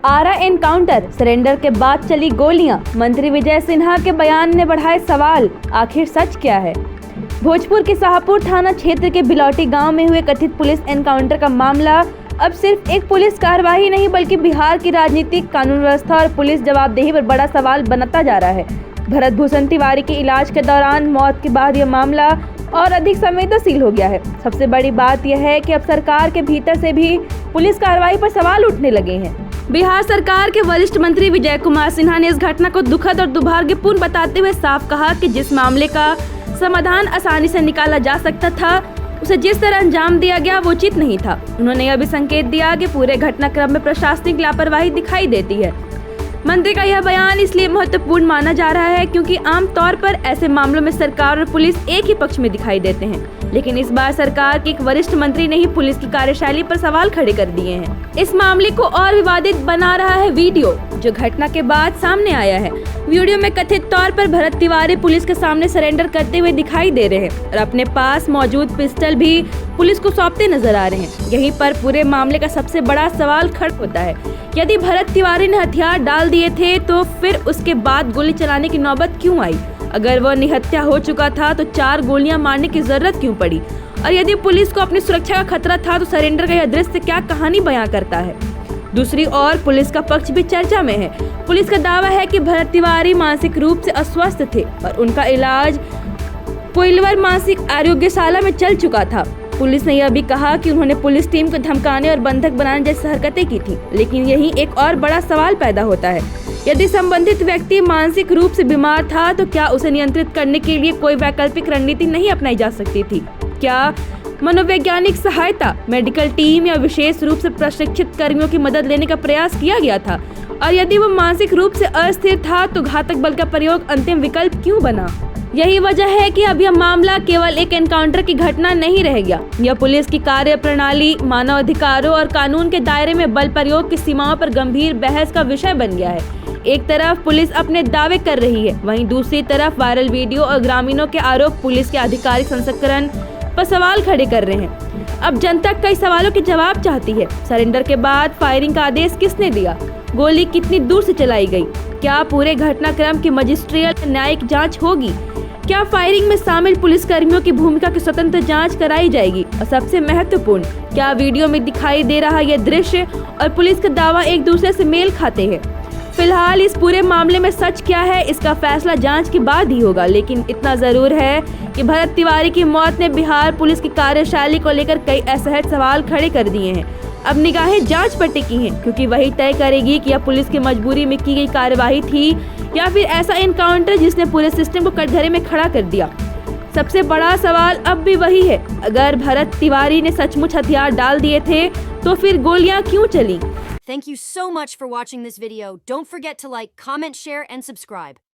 आरा encounter, surrender के बाद चली गोलियां, मंत्री विजय सिन्हा के बयान ने बढ़ाए सवाल, आखिर सच क्या है? भोजपुर के शाहपुर थाना क्षेत्र के बिलौटी गांव में हुए कथित पुलिस एनकाउंटर का मामला अब सिर्फ एक पुलिस कार्रवाई नहीं बल्कि बिहार की राजनीतिक, कानून व्यवस्था और पुलिस जवाबदेही पर बड़ा सवाल बनता जा रहा है। भरत भूषण तिवारी के इलाज के दौरान मौत के बाद यह मामला और अधिक संवेदनशील हो गया है। सबसे बड़ी बात यह है कि अब सरकार के भीतर से भी पुलिस कार्रवाई पर सवाल उठने लगे हैं। बिहार सरकार के वरिष्ठ मंत्री विजय कुमार सिन्हा ने इस घटना को दुखद और दुर्भाग्यपूर्ण बताते हुए साफ कहा कि जिस मामले का समाधान आसानी से निकाला जा सकता था, उसे जिस तरह अंजाम दिया गया वो उचित नहीं था। उन्होंने यह भी संकेत दिया कि पूरे घटनाक्रम में प्रशासनिक लापरवाही दिखाई देती है। मंत्री का यह बयान इसलिए महत्वपूर्ण माना जा रहा है क्योंकि आमतौर पर ऐसे मामलों में सरकार और पुलिस एक ही पक्ष में दिखाई देते हैं, लेकिन इस बार सरकार के एक वरिष्ठ मंत्री ने ही पुलिस की कार्यशैली पर सवाल खड़े कर दिए हैं। इस मामले को और विवादित बना रहा है वीडियो जो घटना के बाद सामने आया है। वीडियो में कथित तौर पर भरत तिवारी पुलिस के सामने सरेंडर करते हुए दिखाई दे रहे हैं और अपने पास मौजूद पिस्टल भी पुलिस को सौंपते नजर आ रहे हैं। यहीं पर पूरे मामले का सबसे बड़ा सवाल खड़ा होता है, यदि भरत तिवारी ने हथियार डाल दिए थे तो फिर उसके बाद गोली चलाने की नौबत क्यों आई? अगर वह निहत्या हो चुका था तो 4 गोलियां मारने की जरूरत क्यों पड़ी? और यदि पुलिस को अपनी सुरक्षा का खतरा था तो सरेंडर का यह दृश्य क्या कहानी बयां करता है? दूसरी ओर पुलिस का पक्ष भी चर्चा में है। पुलिस का दावा है कि भरत तिवारी मानसिक रूप से अस्वस्थ थे और उनका इलाज कोइलवर मानसिक आरोग्यशाला में चल चुका था। पुलिस ने यह भी कहा कि उन्होंने पुलिस टीम को धमकाने और बंधक बनाने जैसी हरकतें की थी। लेकिन यही एक और बड़ा सवाल पैदा होता है, यदि संबंधित व्यक्ति मानसिक रूप से बीमार था तो क्या उसे नियंत्रित करने के लिए कोई वैकल्पिक रणनीति नहीं अपनाई जा सकती थी? क्या मनोवैज्ञानिक सहायता, मेडिकल टीम या विशेष रूप से प्रशिक्षित कर्मियों की मदद लेने का प्रयास किया गया था? और यदि वो मानसिक रूप से अस्थिर था तो घातक बल का प्रयोग अंतिम विकल्प क्यों बना? यही वजह है कि अब यह मामला केवल एक एनकाउंटर की घटना नहीं रह गया। यह पुलिस की कार्य प्रणाली, मानव अधिकारों और कानून के दायरे में बल प्रयोग की सीमाओं पर गंभीर बहस का विषय बन गया है। एक तरफ पुलिस अपने दावे कर रही है, वहीं दूसरी तरफ वायरल वीडियो और ग्रामीणों के आरोप पुलिस के आधिकारिक संस्करण पर सवाल खड़े कर रहे हैं। अब जनता कई सवालों के जवाब चाहती है। सरेंडर के बाद फायरिंग का आदेश किसने दिया? गोली कितनी दूर से चलाई गई? क्या पूरे घटनाक्रम की मजिस्ट्रियल न्यायिक जांच होगी? क्या फायरिंग में शामिल पुलिसकर्मियों की भूमिका की स्वतंत्र जांच कराई जाएगी? और सबसे महत्वपूर्ण, क्या वीडियो में दिखाई दे रहा यह दृश्य और पुलिस का दावा एक दूसरे से मेल खाते हैं? फिलहाल इस पूरे मामले में सच क्या है, इसका फैसला जांच के बाद ही होगा। लेकिन इतना जरूर है कि भरत तिवारी की मौत ने बिहार पुलिस की कार्यशैली को लेकर कई असहज सवाल खड़े कर दिए हैं। अब निगाहें जांच पर टिकी हैं, क्योंकि वही तय करेगी कि यह पुलिस की मजबूरी में की गई कार्यवाही थी या फिर ऐसा एनकाउंटर जिसने पूरे सिस्टम को कटघरे में खड़ा कर दिया। सबसे बड़ा सवाल अब भी वही है, अगर भरत तिवारी ने सचमुच हथियार डाल दिए थे तो फिर गोलियां क्यों चली? Thank you so much for watching this video. Don't forget to like, comment, share, and subscribe.